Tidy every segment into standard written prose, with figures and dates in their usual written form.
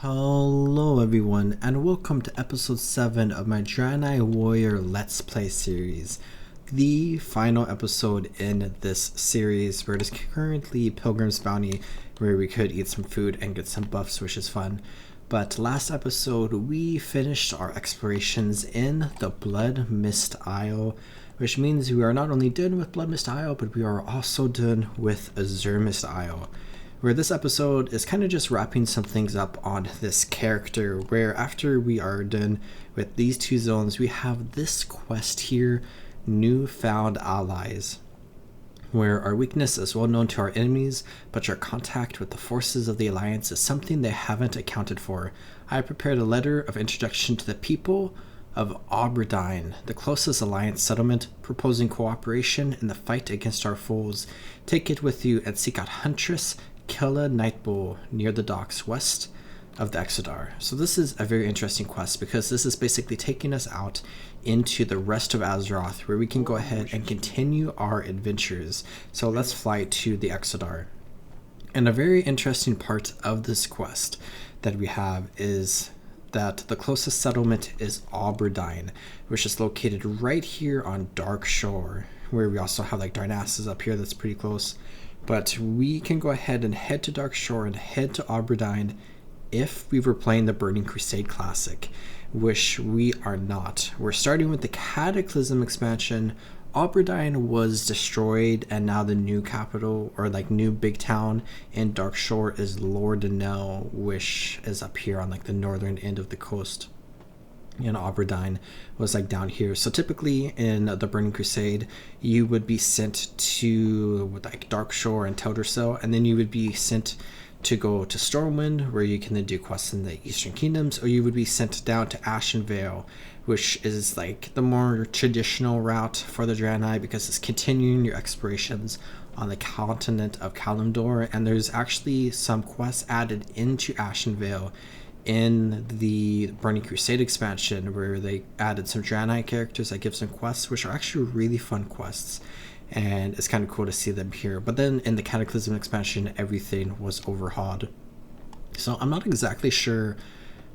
Hello everyone, and welcome to episode 7 of my Draenei Warrior Let's Play series. The final episode in this series, where it is currently Pilgrim's Bounty, where we could eat some food and get some buffs, which is fun. But last episode, we finished our explorations in the Blood Mist Isle, which means we are not only done with Blood Mist Isle, but we are also done with Azure Mist Isle. Where this episode is kind of just wrapping some things up on this character, where after we are done with these two zones, we have this quest here, Newfound Allies, where our weakness is well known to our enemies, but your contact with the forces of the Alliance is something they haven't accounted for. I prepared a letter of introduction to the people of Aberdeen, the closest Alliance settlement, proposing cooperation in the fight against our foes. Take it with you and seek out Huntress Killa Nightbull near the docks west of the Exodar. So this is a very interesting quest because this is basically taking us out into the rest of Azeroth, where we can go ahead and continue our adventures. So let's fly to the Exodar. And a very interesting part of this quest that we have is that the closest settlement is Aberdeen, which is located right here on Dark Shore, where we also have like Darnassus up here that's pretty close. But we can go ahead and head to Dark Shore and head to Aberdeen if we were playing the Burning Crusade Classic, which we are not. We're starting with the Cataclysm expansion. Aberdeen was destroyed, and now the new capital, or like new big town in Dark Shore, is Lordanelle, which is up here on like the northern end of the coast. And Aberdeen was like down here. So typically in the Burning Crusade, you would be sent to like Dark Shore and Teldrassil, and then you would be sent to go to Stormwind, where you can then do quests in the Eastern Kingdoms, or you would be sent down to Ashenvale, which is like the more traditional route for the Draenei, because it's continuing your explorations on the continent of Kalimdor. And there's actually some quests added into Ashenvale in the Burning Crusade expansion, where they added some Draenei characters that give some quests, which are actually really fun quests, and it's kind of cool to see them here. But then in the Cataclysm expansion, everything was overhauled. So I'm not exactly sure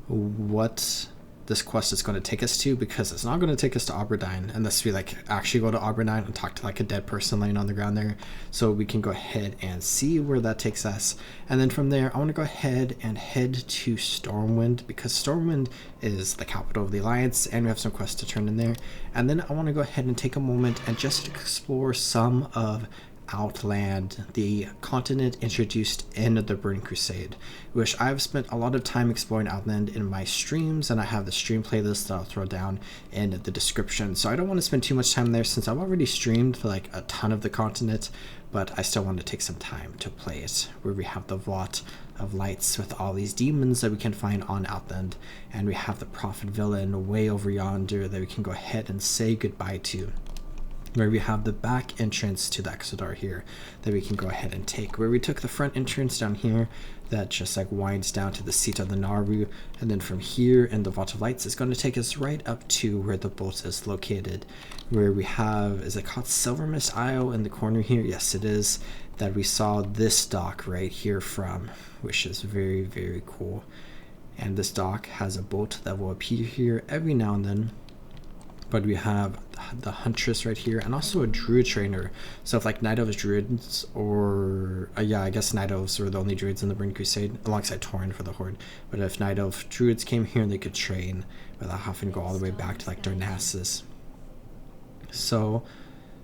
what this quest is going to take us to, because it's not going to take us to Aberdeen unless we like actually go to Aberdeen and talk to like a dead person laying on the ground there. So we can go ahead and see where that takes us, and then from there I want to go ahead and head to Stormwind, because Stormwind is the capital of the Alliance and we have some quests to turn in there. And then I want to go ahead and take a moment and just explore some of Outland, the continent introduced in the Burning Crusade, which I've spent a lot of time exploring Outland in my streams, and I have the stream playlist that I'll throw down in the description. So I don't want to spend too much time there since I've already streamed for like a ton of the continent, but I still want to take some time to play it, where we have the Vault of Lights with all these demons that we can find on Outland, and we have the Prophet Villain way over yonder that we can go ahead and say goodbye to, where we have the back entrance to the Exodar here that we can go ahead and take, where we took the front entrance down here that just like winds down to the seat of the Naru, and then from here in the Vault of Lights is going to take us right up to where the boat is located, where we have, is it called Silver Mist Isle in the corner here? Yes, it is, that we saw this dock right here from, which is very, very cool. And this dock has a boat that will appear here every now and then. But we have the Huntress right here, and also a Druid trainer. So if like Night Elves Druids, or yeah, I guess Night Elves were the only Druids in the Burning Crusade, alongside Tauren for the Horde. But if Night Elf Druids came here, they could train without having to go all the way back to like Darnassus. So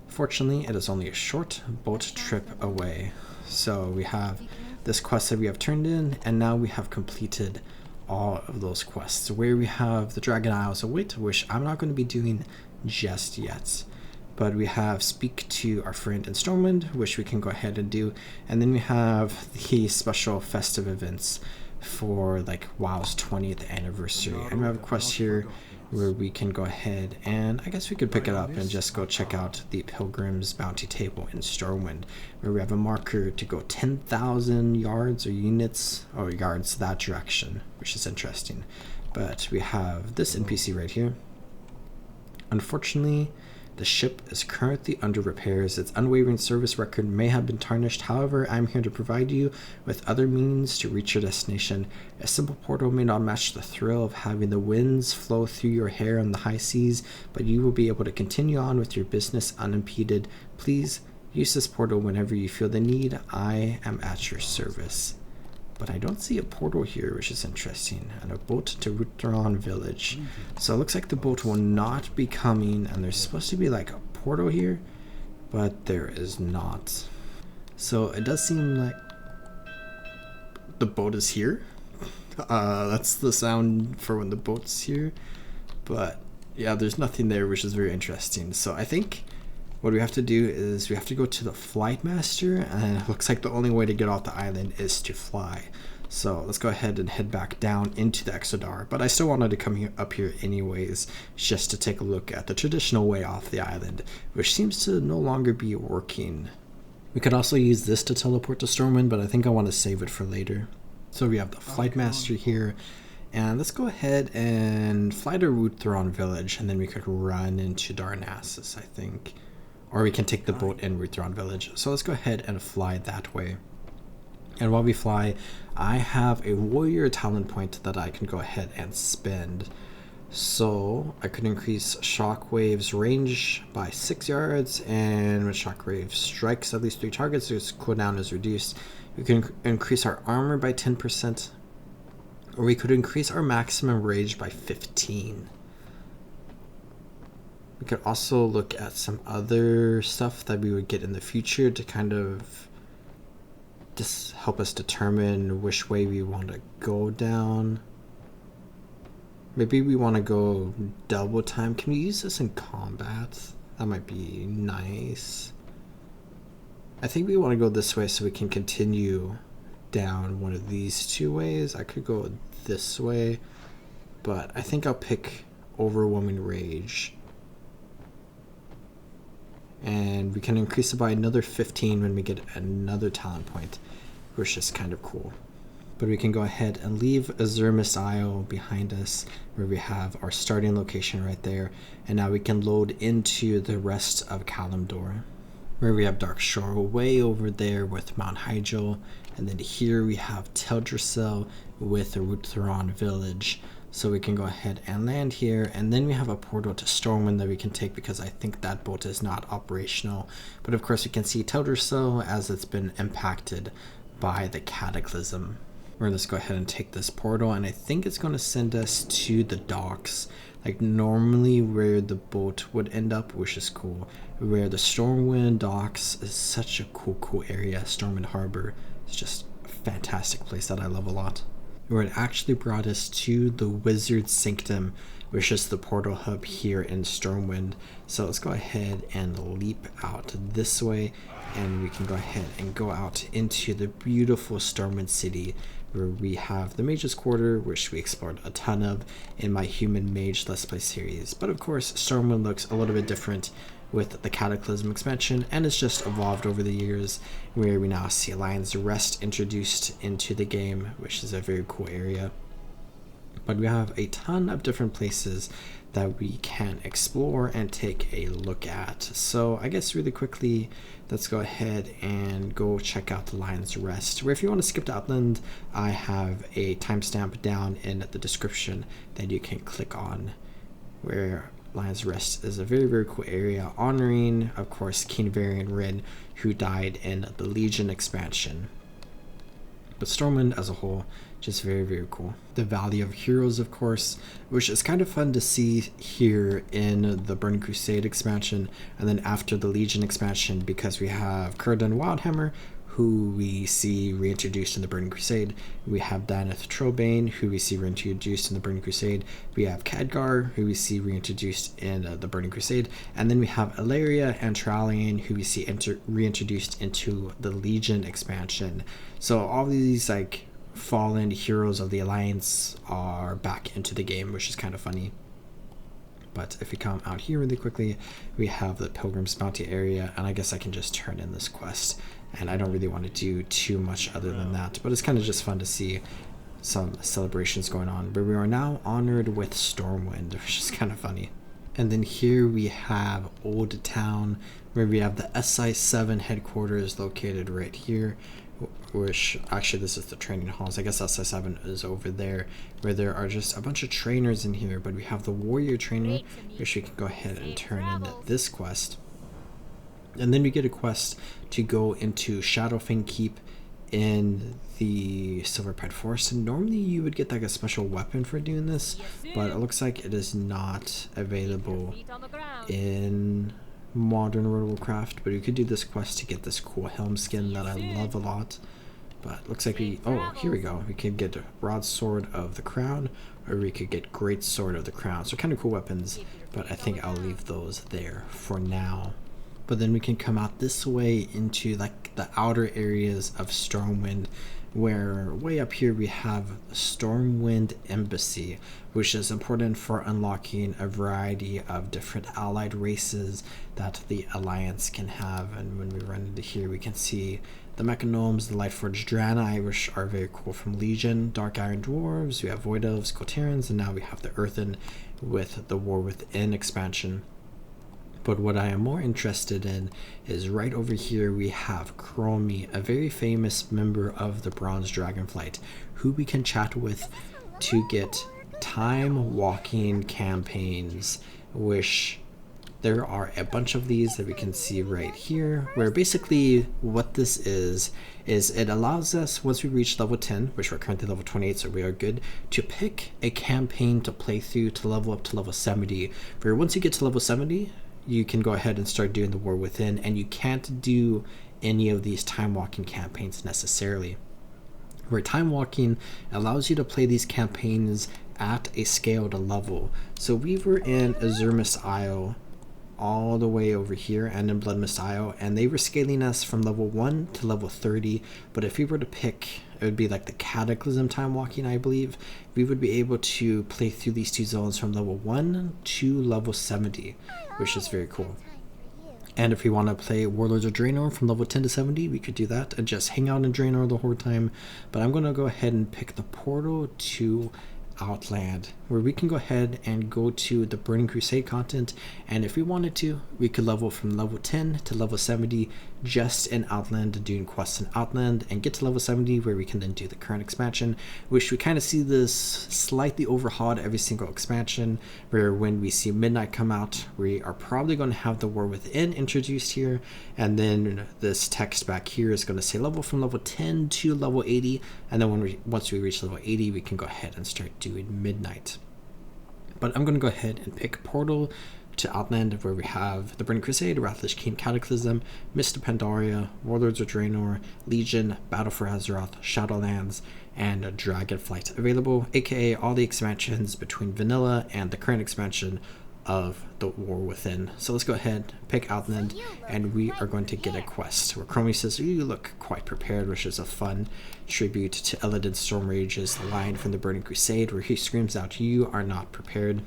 fortunately, it is only a short boat trip away. So we have this quest that we have turned in, and now we have completed all of those quests, where we have the Dragon Isles Await, which I'm not going to be doing just yet, but we have Speak to Our Friend in Stormwind, which we can go ahead and do. And then we have the special festive events for like WoW's 20th anniversary, and we have a quest here where we can go ahead and, I guess we could pick it up and just go check out the Pilgrim's Bounty table in Stormwind, where we have a marker to go 10,000 yards or units or yards that direction, which is interesting. But we have this NPC right here. Unfortunately, The ship is currently under repairs. Its unwavering service record may have been tarnished. However, I'm here to provide you with other means to reach your destination. A simple portal may not match the thrill of having the winds flow through your hair on the high seas, but you will be able to continue on with your business unimpeded. Please use this portal whenever you feel the need. I am at your service. But I don't see a portal here, which is interesting. And a boat to Ruthron Village. So it looks like the boat will not be coming, and there's supposed to be like a portal here, but there is not. So it does seem like the boat is here. That's the sound for when the boat's here. But yeah, there's nothing there, which is very interesting. So I think what we have to do is we have to go to the flight master, and it looks like the only way to get off the island is to fly. So let's go ahead and head back down into the Exodar. But I still wanted to come up here anyways, just to take a look at the traditional way off the island, which seems to no longer be working. We could also use this to teleport to Stormwind, but I think I want to save it for later. So we have the flight master here, and let's go ahead and fly to Ruthron Village, and then we could run into Darnassus, I think. Or we can take the boat in Ruthron Village. So let's go ahead and fly that way. And while we fly, I have a warrior talent point that I can go ahead and spend. So I could increase Shockwave's range by 6 yards, and when Shockwave strikes at least 3 targets, its cooldown is reduced. We can increase our armor by 10%, or we could increase our maximum rage by 15. We could also look at some other stuff that we would get in the future to kind of just help us determine which way we want to go down. Maybe we want to go double time. Can we use this in combat? That might be nice. I think we want to go this way so we can continue down one of these 2 ways. I could go this way, but I think I'll pick Overwhelming Rage. And we can increase it by another 15 when we get another talent point, which is kind of cool. But we can go ahead and leave Azurmus Isle behind us, where we have our starting location right there. And now we can load into the rest of Kalimdor, where we have Darkshore way over there with Mount Hyjal. And then here we have Teldrassil with the Ruthron Village. So we can go ahead and land here, and then we have a portal to Stormwind that we can take because I think that boat is not operational. But of course we can see Teldrassil as it's been impacted by the Cataclysm. We're going to go ahead and take this portal, and I think it's going to send us to the docks, like normally where the boat would end up, which is cool. Where the Stormwind docks is such a cool area. Stormwind Harbor is just a fantastic place that I love a lot. Where it actually brought us to the Wizard Sanctum, which is the portal hub here in Stormwind. So let's go ahead and leap out this way, and we can go ahead and go out into the beautiful Stormwind City, where we have the Mage's Quarter, which we explored a ton of in my Human Mage Let's Play series. But of course, Stormwind looks a little bit different with the Cataclysm expansion, and it's just evolved over the years, where we now see Lion's Rest introduced into the game, which is a very cool area. But we have a ton of different places that we can explore and take a look at. So I guess really quickly, let's go ahead and go check out the Lion's Rest, where if you want to skip to Upland, I have a timestamp down in the description that you can click on, where Lion's Rest is a very cool area honoring, of course, King Varian Wrynn, who died in the Legion expansion. But Stormwind as a whole, just very cool. The Valley of Heroes, of course, which is kind of fun to see here in the Burning Crusade expansion, and then after the Legion expansion, because we have Círdan Wildhammer, who we see reintroduced in the Burning Crusade. We have Daneth Trobane, who we see reintroduced in the Burning Crusade. We have Khadgar, who we see reintroduced in the Burning Crusade. And then we have Ilaria and Trallian, who we see reintroduced into the Legion expansion. So all these like fallen heroes of the Alliance are back into the game, which is kind of funny. But if we come out here really quickly, we have the Pilgrim's Bounty area, and I guess I can just turn in this quest. And I don't really want to do too much other than that, but it's kind of just fun to see some celebrations going on. But we are now honored with Stormwind, which is kind of funny. And then here we have Old Town, where we have the SI7 headquarters located right here, which actually this is the training halls. I guess SI7 is over there, where there are just a bunch of trainers in here, but we have the warrior trainer, which we can go ahead and turn in this quest. And then we get a quest to go into Shadowfang Keep in the Silverpied Forest, and normally you would get like a special weapon for doing this, but it looks like it is not available in modern World of Warcraft. But you could do this quest to get this cool helm skin that I love a lot. But looks like here we go, we could get Broadsword of the Crown, or we could get Great Sword of the Crown. So kind of cool weapons, but I think I'll leave those there for now. But then we can come out this way into like the outer areas of Stormwind, where way up here we have Stormwind Embassy, which is important for unlocking a variety of different allied races that the Alliance can have. And when we run into here, we can see the Mechagnomes, the Lightforged Draenei, which are very cool from Legion, Dark Iron Dwarves, we have Void Elves, Koterans, and now we have the Earthen with the War Within expansion. But what I am more interested in is right over here we have Chromie, a very famous member of the Bronze Dragonflight, who we can chat with to get time walking campaigns, which there are a bunch of these that we can see right here, where basically what this is it allows us, once we reach level 10, which we're currently level 28, so we are good, to pick a campaign to play through to level up to level 70. Where once you get to level 70, you can go ahead and start doing the War Within, and you can't do any of these time walking campaigns necessarily. Where time walking allows you to play these campaigns at a scaled level. So we were in Azurmus Isle all the way over here, and in Bloodmist Isle, and they were scaling us from level 1 to level 30. But if we were to pick, it would be like the Cataclysm time walking, I believe, we would be able to play through these two zones from level 1 to level 70, which is very cool. And if we want to play Warlords of Draenor from level 10 to 70, we could do that and just hang out in Draenor the whole time. But I'm going to go ahead and pick the portal to Outland, where we can go ahead and go to the Burning Crusade content, and if we wanted to, we could level from level 10 to level 70 just in Outland, doing quests in Outland, and get to level 70 where we can then do the current expansion, which we kind of see this slightly overhauled every single expansion, where when we see Midnight come out, we are probably going to have the War Within introduced here, and then this text back here is going to say level from level 10 to level 80, and then once we reach level 80, we can go ahead and start doing Midnight. But I'm going to go ahead and pick Portal to Outland, where we have the Burning Crusade, Wrathlish King Cataclysm, Mist of Pandaria, Warlords of Draenor, Legion, Battle for Azeroth, Shadowlands, and Dragonflight available, aka all the expansions between vanilla and the current expansion of the War Within. So let's go ahead, pick Outland, and we are going to get a quest where Chromie says, "You look quite prepared," which is a fun tribute to Illidan Stormrage's line from the Burning Crusade, where he screams out, "You are not prepared."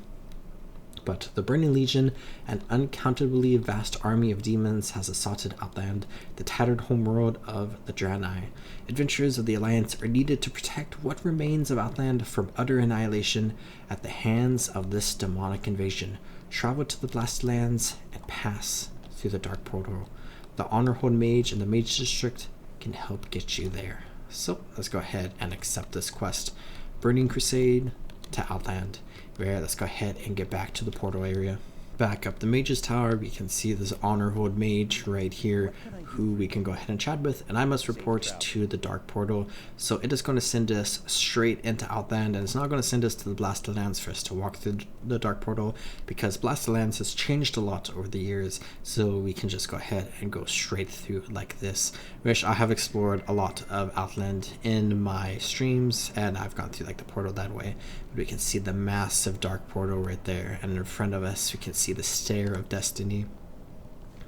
But the Burning Legion, an uncountably vast army of demons, has assaulted Outland, the tattered homeworld of the Draenei. Adventurers of the Alliance are needed to protect what remains of Outland from utter annihilation at the hands of this demonic invasion. Travel to the Blasted Lands and pass through the Dark Portal. The Honorhold Mage in the Mage District can help get you there. So let's go ahead and accept this quest. Burning Crusade to Outland. Let's go ahead and get back to the portal area. Back up the Mage's Tower, we can see this Honorhold Mage right here, who we can go ahead and chat with, and I must report to the Dark Portal. So it is going to send us straight into Outland, and it's not going to send us to the Blasted Lands for us to walk through the Dark Portal, because Blasted Lands has changed a lot over the years, so we can just go ahead and go straight through like this, which I have explored a lot of Outland in my streams, and I've gone through like the portal that way. But we can see the massive Dark Portal right there, and in front of us we can see the Stair of Destiny.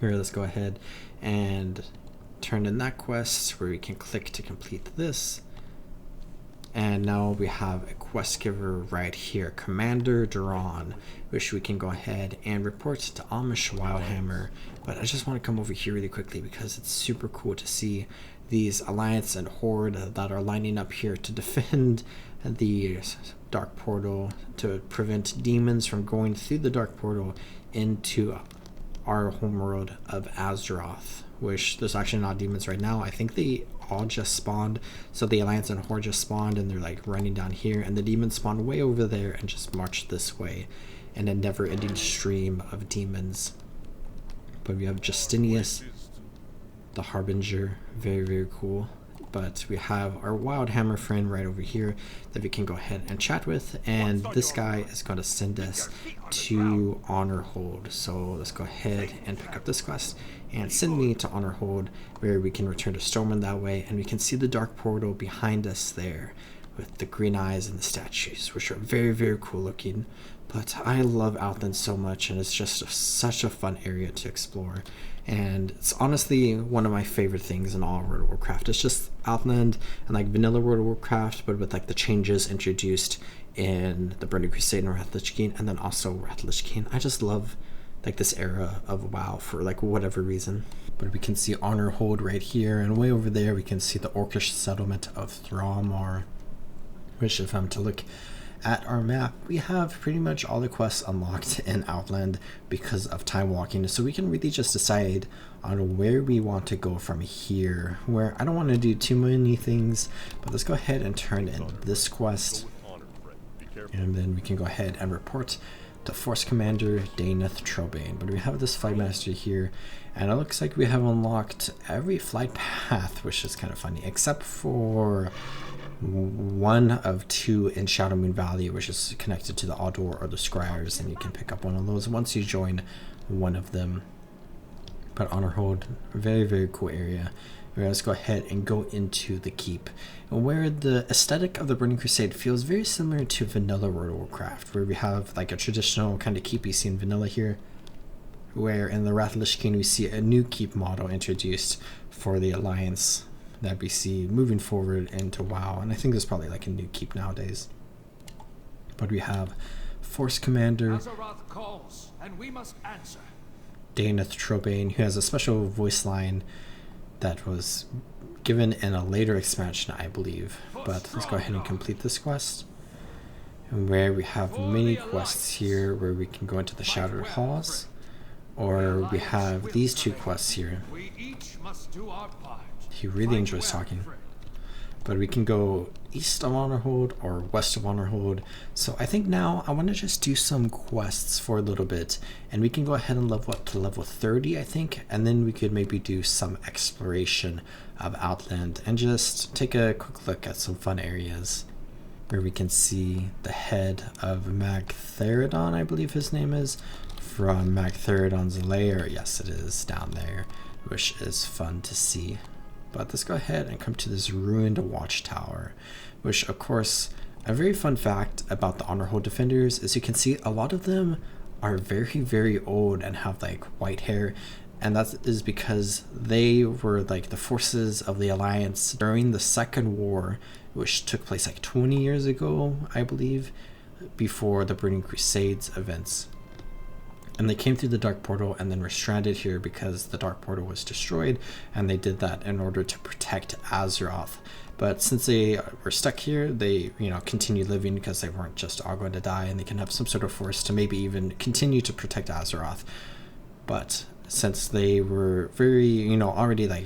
Here, let's go ahead and turn in that quest, where we can click to complete this. And now we have a quest giver right here, Commander Duran, which we can go ahead and report to Amish Wildhammer. But I just want to come over here really quickly because it's super cool to see these Alliance and Horde that are lining up here to defend the dark portal to prevent demons from going through the dark portal into our homeworld of Azeroth, which there's actually not demons right now. I think they all just spawned. So the Alliance and Horde just spawned, and they're like running down here, and the demons spawned way over there and just marched this way in a never-ending stream of demons. But we have Justinius, the Harbinger, very, very cool. But we have our Wildhammer friend right over here that we can go ahead and chat with, and this guy is going to send us to Honor Hold. So let's go ahead and pick up this quest and send me to Honor Hold, where we can return to Stormwind that way, and we can see the dark portal behind us there with the green eyes and the statues, which are very, very cool looking. But I love Outland so much, and it's just such a fun area to explore. And it's honestly one of my favorite things in all World of Warcraft. It's just Outland and like vanilla World of Warcraft, but with like the changes introduced in the Burning Crusade and Wrath of the Lich King, and then also Wrath of the Lich King. I just love like this era of WoW for like whatever reason. But we can see Honor Hold right here, and way over there we can see the Orcish settlement of Thramar, which if I'm to look at our map, we have pretty much all the quests unlocked in Outland because of time walking, so we can really just decide on where we want to go from here, where I don't want to do too many things, but let's go ahead and turn in this quest, and then we can go ahead and report to Force Commander Daeneth Trobane. But we have this Flight Master here, and it looks like we have unlocked every flight path, which is kind of funny, except for one of two in Shadowmoon Valley, which is connected to the Aldor or the Scryers, and you can pick up one of those once you join one of them. But Honor Hold, very, very cool area. Let's go ahead and go into the keep, where the aesthetic of the Burning Crusade feels very similar to vanilla World of Warcraft, where we have like a traditional kind of keep you see in vanilla here, where in the Wrath of the Lich King we see a new keep model introduced for the Alliance that we see moving forward into WoW, and I think there's probably like a new keep nowadays. But we have Force Commander Azeroth calls, and we must answer. Daeneth Trobane, who has a special voice line that was given in a later expansion, I believe. But let's go ahead and complete this quest, and where we have many quests here where we can go into the Shattered Halls, or we have these two quests here. We each must do our part. He really enjoys talking. But we can go east of Honor Hold or west of Honor Hold. So I think now I want to just do some quests for a little bit, and we can go ahead and level up to level 30, I think, and then we could maybe do some exploration of Outland and just take a quick look at some fun areas where we can see the head of Magtheridon, I believe his name is, from Magtheridon's lair. Yes, it is down there, which is fun to see. But let's go ahead and come to this ruined watchtower, which of course, a very fun fact about the Honor Hold defenders is you can see a lot of them are very, very old and have like white hair, and that is because they were like the forces of the Alliance during the Second War, which took place like 20 years ago, I believe, before the Burning Crusades events. And they came through the Dark Portal and then were stranded here because the Dark Portal was destroyed, and they did that in order to protect Azeroth. But since they were stuck here, they, continued living because they weren't just all going to die, and they can have some sort of force to maybe even continue to protect Azeroth. But since they were very, already like,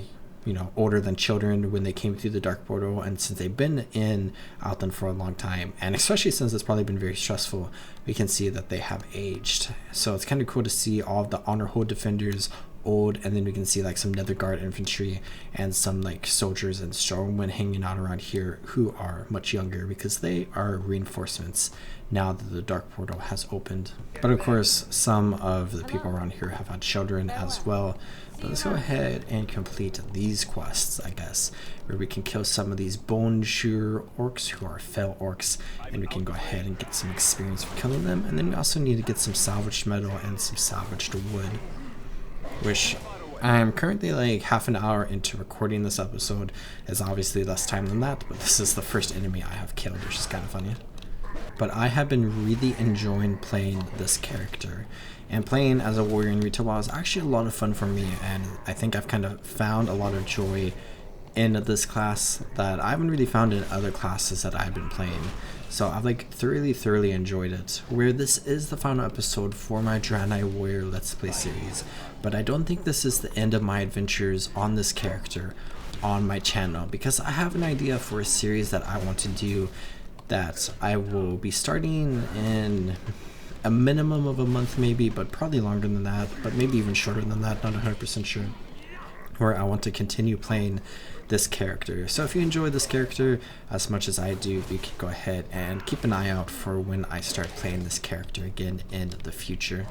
older than children when they came through the Dark Portal, and since they've been in Outland for a long time, and especially since it's probably been very stressful, we can see that they have aged. So it's kind of cool to see all of the Honor Hold defenders old, and then we can see like some Netherguard infantry and some like soldiers and Stormwind hanging out around here who are much younger because they are reinforcements now that the Dark Portal has opened. But of course, some of the people around here have had children as well. But let's go ahead and complete these quests, I guess, where we can kill some of these bone shear orcs who are fell orcs, and we can go ahead and get some experience for killing them. And then we also need to get some salvaged metal and some salvaged wood, which I'm currently like half an hour into recording this episode. Is obviously less time than that, but this is the first enemy I have killed, which is kind of funny. But I have been really enjoying playing this character, and playing as a warrior in retail WoW is actually a lot of fun for me, and I think I've kind of found a lot of joy in this class that I haven't really found in other classes that I've been playing. So I've like thoroughly enjoyed it, where this is the final episode for my Draenei Warrior Let's Play series, but I don't think this is the end of my adventures on this character on my channel, because I have an idea for a series that I want to do that I will be starting in a minimum of a month maybe, but probably longer than that, but maybe even shorter than that, not 100% sure, where I want to continue playing this character. So if you enjoy this character as much as I do, you can go ahead and keep an eye out for when I start playing this character again in the future.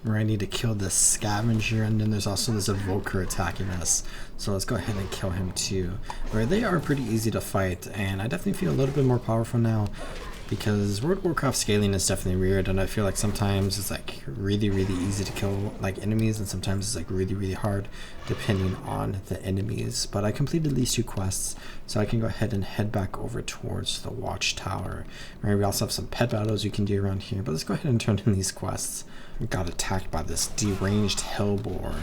Where I need to kill this scavenger, and then there's also this evoker attacking us, so let's go ahead and kill him too. Where they are pretty easy to fight, and I definitely feel a little bit more powerful now, because World of Warcraft scaling is definitely weird, and I feel like sometimes it's like really easy to kill like enemies, and sometimes it's like really hard depending on the enemies. But I completed these 2 quests, so I can go ahead and head back over towards the watchtower. Right, we also have some pet battles you can do around here, but let's go ahead and turn in these quests. We got attacked by this deranged hellboar,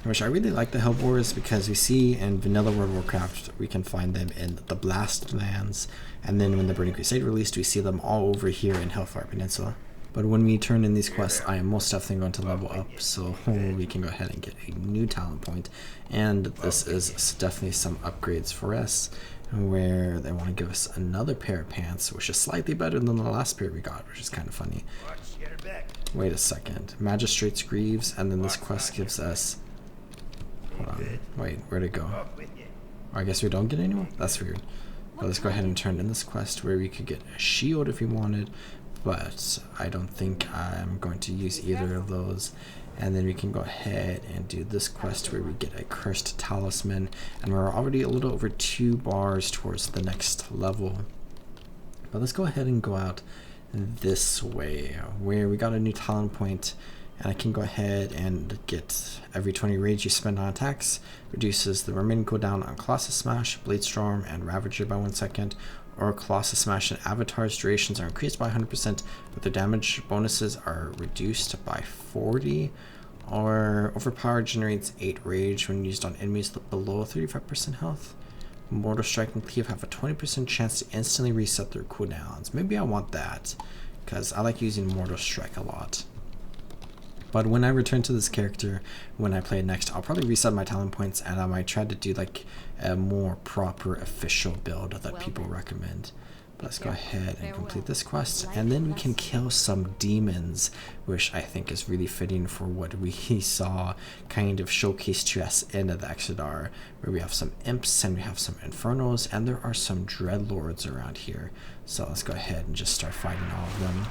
which I really like the hellboars, because we see in vanilla World of Warcraft we can find them in the Blast Lands, and then when the Burning Crusade released we see them all over here in Hellfire Peninsula. But when we turn in these quests, I am most definitely going to level up, so we can go ahead and get a new talent point, and this is definitely some upgrades for us, where they want to give us another pair of pants, which is slightly better than the last pair we got, which is kind of funny. Wait a second, Magistrate's Greaves, and then this quest gives us, hold on, wait, where'd it go? I guess we don't get anyone? That's weird. But let's go ahead and turn in this quest where we could get a shield if we wanted, but I don't think I'm going to use either of those. And then we can go ahead and do this quest where we get a Cursed Talisman, and we're already a little over 2 bars towards the next level. But let's go ahead and go out this way, where we got a new talent point, and I can go ahead and get every 20 rage you spend on attacks, reduces the remaining cooldown on Colossus Smash, Blade Storm, and Ravager by 1 second, or Colossus Smash and Avatar's durations are increased by 100%, but their damage bonuses are reduced by 40, or Overpower generates 8 rage when used on enemies below 35% health. Mortal Strike and Cleave have a 20% chance to instantly reset their cooldowns. Maybe I want that, because I like using Mortal Strike a lot. But when I return to this character, when I play it next, I'll probably reset my talent points, and I might try to do like a more proper official build that people recommend. But let's go ahead and complete this quest, and then we can kill some demons, which I think is really fitting for what we saw kind of showcased to us in the Exodar, where we have some imps and we have some infernos, and there are some dreadlords around here. So let's go ahead and just start fighting all of them,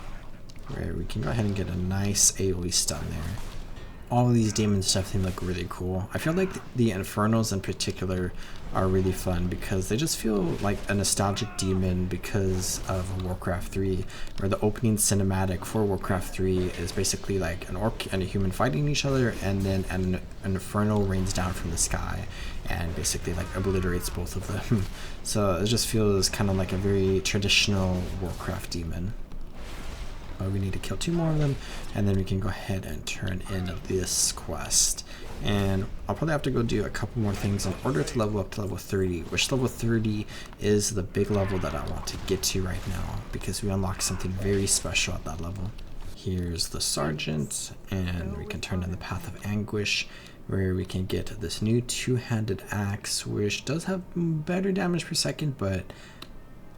where we can go ahead and get a nice AoE stun there. All of these demons definitely look really cool. I feel like the Infernos in particular are really fun, because they just feel like a nostalgic demon because of Warcraft 3, where the opening cinematic for Warcraft 3 is basically like an orc and a human fighting each other, and then an Inferno rains down from the sky and basically like obliterates both of them. So it just feels kind of like a very traditional Warcraft demon. We need to kill 2 more of them, and then we can go ahead and turn in this quest. And I'll probably have to go do a couple more things in order to level up to level 30, which level 30 is the big level that I want to get to right now, because we unlock something very special at that level. Here's the Sergeant, and we can turn in the Path of Anguish, where we can get this new 2-handed axe, which does have better damage per second, but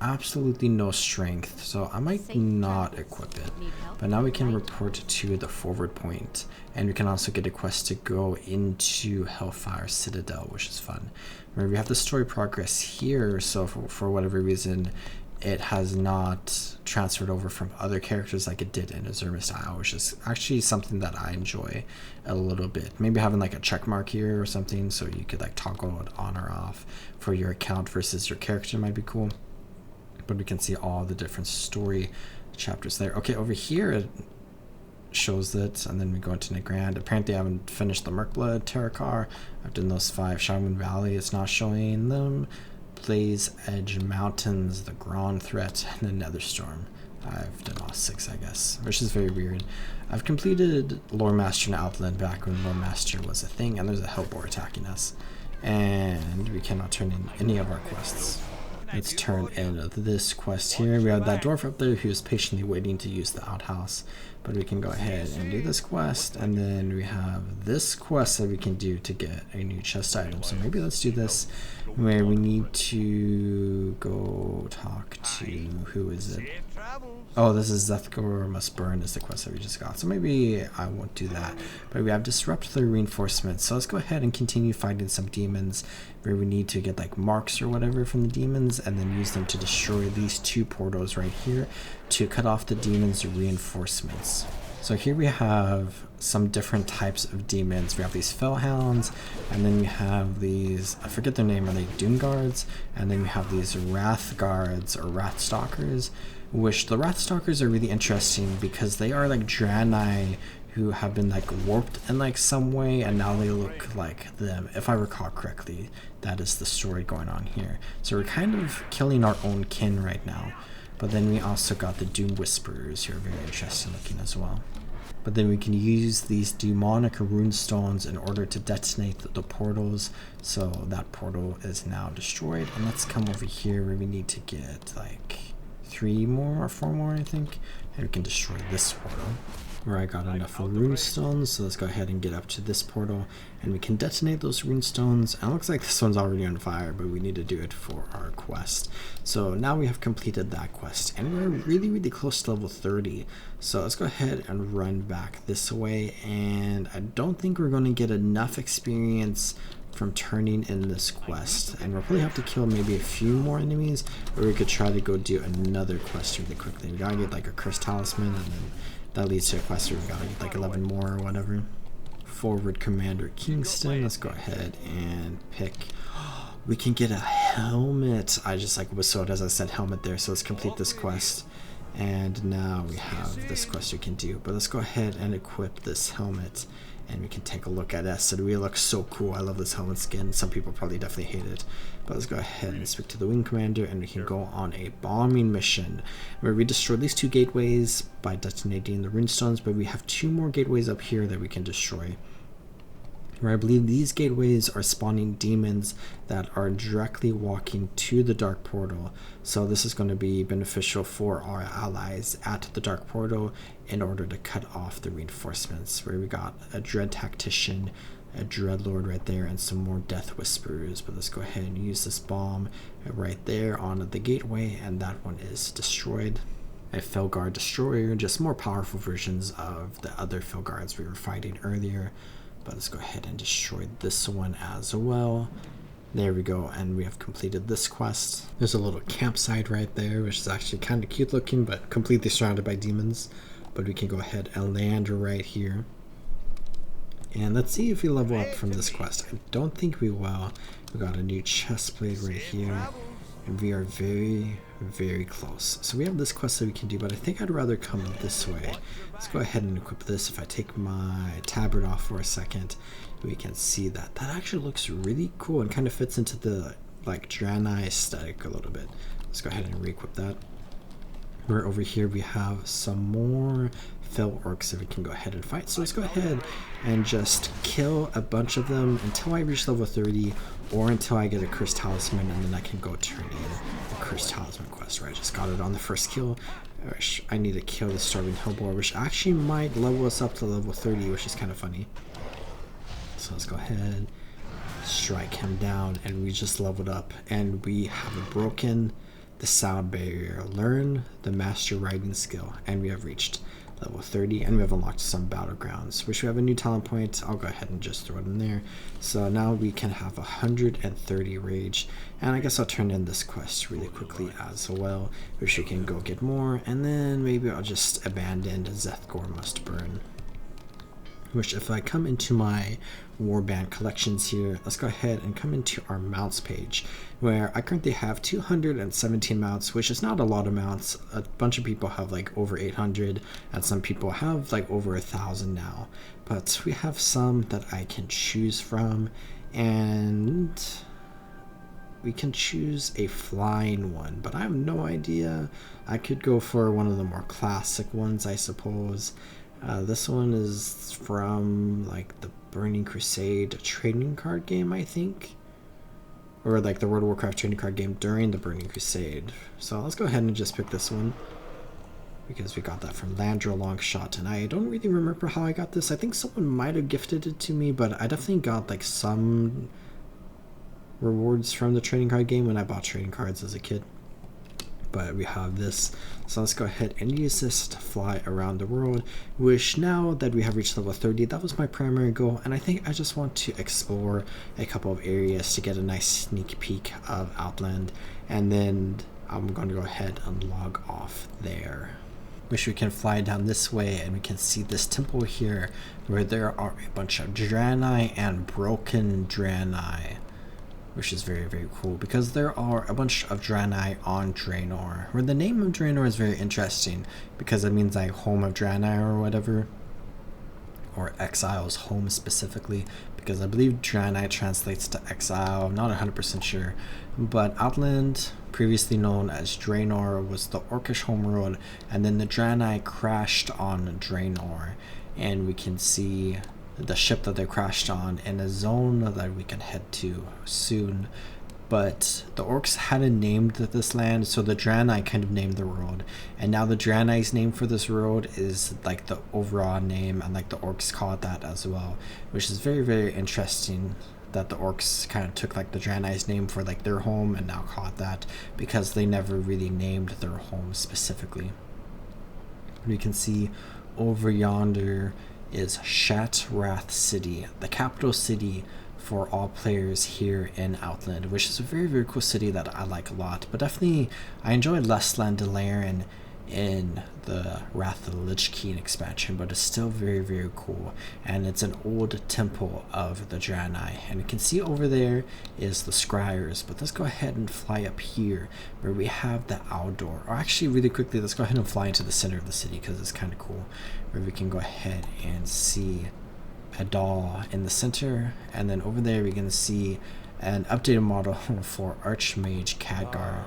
absolutely no strength, so I might not equip it. But now we can report to the forward point, and we can also get a quest to go into Hellfire Citadel, which is fun. Remember, we have the story progress here, so for whatever reason it has not transferred over from other characters like it did in Azurmist Isle, which is actually something that I enjoy a little bit. Maybe having like a check mark here or something, so you could like toggle it on or off for your account versus your character might be cool. But we can see all the different story chapters there. Okay, over here it shows it, and then we go into Nagrand. Apparently I haven't finished the Murkblood, Terrakar. I've done those 5. Shadowmoon Valley, it's not showing them. Blaze Edge Mountains, the Grand Threat, and the Netherstorm. I've done all 6, I guess, which is very weird. I've completed Lore Master and Outland back when Lore Master was a thing, and there's a Hellboar attacking us. and we cannot turn in any of our quests. Let's turn in this quest here. We have that dwarf up there who's patiently waiting to use the outhouse, but we can go ahead and do this quest, and then we have this quest that we can do to get a new chest item. So maybe let's do this, where we need to go talk to, who is it? Oh, this is Zethgor Must Burn is the quest that we just got. So maybe I won't do that. But we have Disrupt the Reinforcements. So let's go ahead and continue fighting some demons where we need to get like marks or whatever from the demons and then use them to destroy these two portals right here to cut off the demons' reinforcements. So here we have some different types of demons. We have these Fellhounds, and then we have these, I forget their name, are they Doom Guards? And then we have these Wrath Guards or Wrath Stalkers, which the Wrath Stalkers are really interesting because they are like Draenei who have been like warped in like some way, and now they look like them. If I recall correctly, that is the story going on here. So we're kind of killing our own kin right now. But then we also got the Doom Whisperers who are very interesting looking as well. But then we can use these demonic rune stones in order to detonate the portals. So that portal is now destroyed. And let's come over here where we need to get like 3 more or 4 more, I think. And we can destroy this portal where I got enough rune stones. So let's go ahead and get up to this portal and we can detonate those rune stones. And it looks like this one's already on fire, but we need to do it for our quest. So now we have completed that quest and we're really close to level 30. So let's go ahead and run back this way, and I don't think we're going to get enough experience from turning in this quest, and we'll probably have to kill maybe a few more enemies, or we could try to go do another quest really quickly. We gotta get like a cursed talisman, and then that leads to a quest where we gotta get like 11 more or whatever. Forward Commander Kingston, let's go ahead and pick. We can get a helmet. I just like whistled as I said helmet there, so let's complete this quest. And now we have this quest we can do, but let's go ahead and equip this helmet and we can take a look at it. It really looks so cool. I love this helmet skin. Some people probably definitely hate it, but let's go ahead and speak to the Wing Commander and we can go on a bombing mission where we destroy these 2 gateways by detonating the runestones, but we have 2 more gateways up here that we can destroy, where I believe these gateways are spawning demons that are directly walking to the Dark Portal. So this is going to be beneficial for our allies at the Dark Portal in order to cut off the reinforcements, where we got a Dread Tactician, a Dreadlord right there, and some more Death Whisperers. But let's go ahead and use this bomb right there on the gateway, and that one is destroyed. A Felguard Destroyer, just more powerful versions of the other Felguards we were fighting earlier. But let's go ahead and destroy this one as well. There we go, and we have completed this quest. There's a little campsite right there, which is actually kind of cute looking, but completely surrounded by demons. But we can go ahead and land right here. And let's see if we level up from this quest. I don't think we will. We got a new chest plate right here, and we are very close. So we have this quest that we can do, but I think I'd rather come this way. Let's go ahead and equip this. If I take my tabard off for a second, we can see that actually looks really cool and kind of fits into the like Draenei aesthetic a little bit. Let's go ahead and re-equip that. We're over here, we have some more Fel Orcs that we can go ahead and fight. So let's go ahead and just kill a bunch of them until I reach level 30 or until I get a Cursed Talisman, and then I can go turn in the Cursed Talisman quest, right? I just got it on the first kill. I need to kill the Starving Hellboar, which actually might level us up to level 30, which is kind of funny. So let's go ahead, strike him down, and we just leveled up, and we have broken the sound barrier, learn the master riding skill, and we have reached level 30, and we have unlocked some battlegrounds, which we have a new talent point. I'll go ahead and just throw it in there. So now we can have 130 rage, and I guess I'll turn in this quest really quickly as well, which we can go get more, and then maybe I'll just abandon Zethgor Must Burn. Which, if I come into my warband collections here, let's go ahead and come into our mounts page, where I currently have 217 mounts, which is not a lot of mounts. A bunch of people have like over 800, and some people have like over 1,000 now. But we have some that I can choose from, and we can choose a flying one, but I have no idea. I could go for one of the more classic ones, I suppose. This one is from like the Burning Crusade trading card game, I think. or like the World of Warcraft trading card game during the Burning Crusade. So let's go ahead and just pick this one, because we got that from Landra Longshot, and I don't really remember how I got this. I think someone might have gifted it to me, but I definitely got like some rewards from the trading card game when I bought trading cards as a kid. But we have this, so let's go ahead and use this to fly around the world, which now that we have reached level 30, that was my primary goal, and I think I just want to explore a couple of areas to get a nice sneak peek of Outland, and then I'm going to go ahead and log off there. Which we can fly down this way, and we can see this temple here where there are a bunch of Draenei and broken Draenei, which is very, very cool, because there are a bunch of Draenei on Draenor, where the name of Draenor is very interesting, because it means like home of Draenei or whatever, or exile's home specifically, because I believe Draenei translates to exile. I'm not 100% sure, but Outland, previously known as Draenor, was the Orcish homeworld, and then the Draenei crashed on Draenor, and we can see the ship that they crashed on in a zone that we can head to soon. But the orcs hadn't named this land, so the Draenei kind of named the world, and now the Draenei's name for this world is like the overall name, and like the orcs call it that as well, which is very, very interesting that the orcs kind of took like the Draenei's name for like their home and now call it that, because they never really named their home specifically. We can see over yonder is Shatrath City, the capital city for all players here in Outland, which is a very, very cool city that I like a lot. But definitely I enjoyed less Landalarian in the Wrath of the Lich King expansion, but it's still very, very cool, and it's an old temple of the Draenei, and you can see over there is the Scryers. But let's go ahead and fly up here where we have the outdoor, or actually really quickly let's go ahead and fly into the center of the city, because it's kind of cool, where we can go ahead and see a doll in the center, and then over there we can see an updated model for Archmage Khadgar.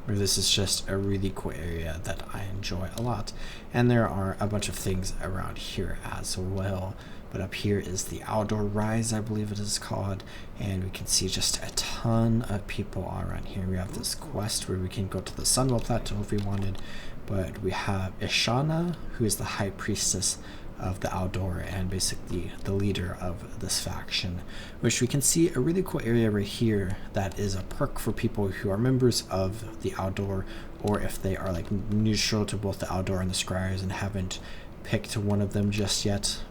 Where this is just a really cool area that I enjoy a lot, and there are a bunch of things around here as well. But up here is the Outdoor Rise, I believe it is called, and we can see just a ton of people around here. We have this quest where we can go to the Sunwell Plateau if we wanted, but we have Ishana, who is the High Priestess of the Outdoor and basically the leader of this faction, which we can see a really cool area right here that is a perk for people who are members of the Outdoor, or if they are like neutral to both the Outdoor and the Scryers and haven't picked one of them just yet.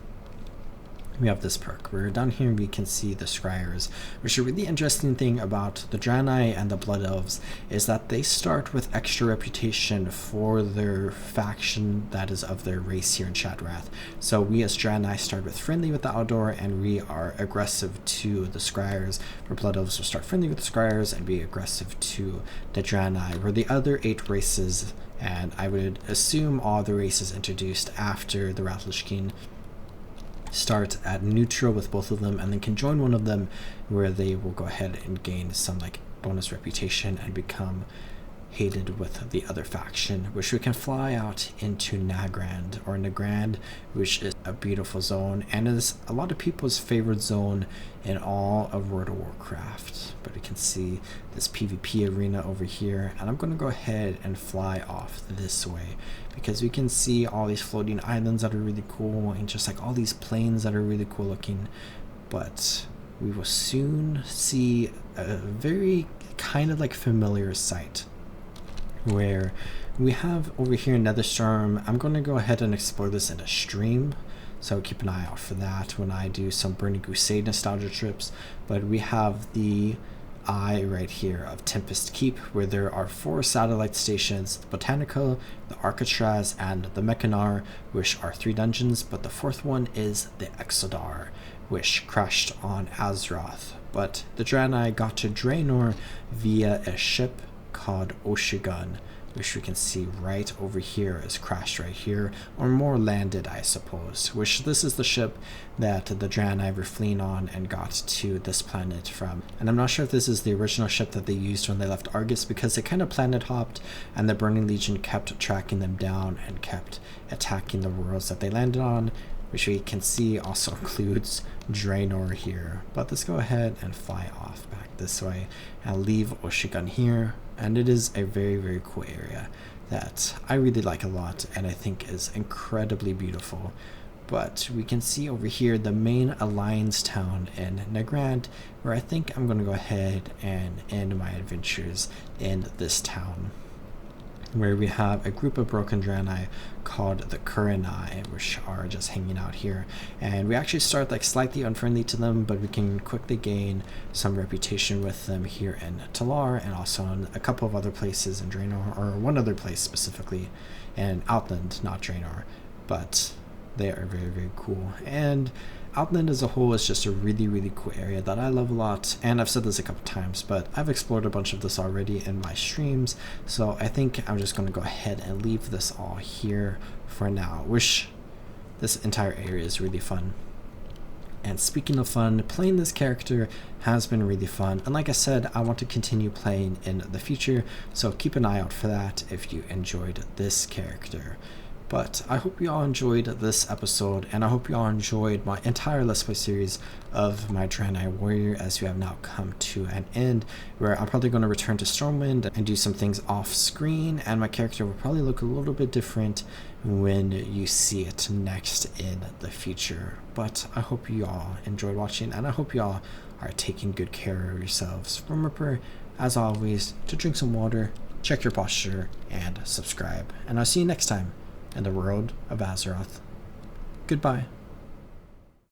We have this perk where down here we can see the Scryers, which a really interesting thing about the Draenei and the Blood Elves is that they start with extra reputation for their faction that is of their race here in Shatrath. So we as Draenei start with friendly with the Outdoor, and we are aggressive to the Scryers, where Blood Elves will start friendly with the Scryers and be aggressive to the Draenei, where the other 8 races, and I would assume all the races introduced after the Wrath of the Lich King, start at neutral with both of them, and then can join one of them where they will go ahead and gain some like bonus reputation and become hated with the other faction, which we can fly out into Nagrand, which is a beautiful zone and is a lot of people's favorite zone in all of World of Warcraft. But we can see this PvP arena over here, and I'm going to go ahead and fly off this way because we can see all these floating islands that are really cool, and just like all these plains that are really cool looking. But we will soon see a very kind of like familiar sight where we have over here Netherstorm. I'm going to go ahead and explore this in a stream, so keep an eye out for that when I do some Burning Crusade nostalgia trips. But we have the eye right here of Tempest Keep, where there are 4 satellite stations: the Botanica, the Arcatraz, and the Mechanar, which are 3 dungeons, but the 4th one is the Exodar, which crashed on Azeroth. But the Draenei got to Draenor via a ship called Oshigun, which we can see right over here is crashed right here, or more landed, I suppose, which this is the ship that the Draenei were fleeing on and got to this planet from. And I'm not sure if this is the original ship that they used when they left Argus, because they kind of planet hopped and the Burning Legion kept tracking them down and kept attacking the worlds that they landed on, which we can see also includes Draenei here. But let's go ahead and fly off back this way and leave Oshigan here. And it is a very, very cool area that I really like a lot and I think is incredibly beautiful. But we can see over here the main Alliance town in Nagrand, where I think I'm going to go ahead and end my adventures in this town, where we have a group of broken Draenei called the Draenei, which are just hanging out here. And we actually start like slightly unfriendly to them, but we can quickly gain some reputation with them here in Talar, and also in a couple of other places in Draenor, or one other place specifically in Outland, not Draenor. But they are very, very cool. And Outland as a whole is just a really, really cool area that I love a lot. And I've said this a couple times, but I've explored a bunch of this already in my streams. So I think I'm just going to go ahead and leave this all here for now. Wish this entire area is really fun. And speaking of fun, playing this character has been really fun. And like I said, I want to continue playing in the future. So keep an eye out for that if you enjoyed this character. But I hope you all enjoyed this episode, and I hope you all enjoyed my entire Let's Play series of my Draenei Warrior, as you have now come to an end, where I'm probably going to return to Stormwind and do some things off screen, and my character will probably look a little bit different when you see it next in the future. But I hope you all enjoyed watching, and I hope you all are taking good care of yourselves. Remember, as always, to drink some water, check your posture, and subscribe. And I'll see you next time in the world of Azeroth. Goodbye.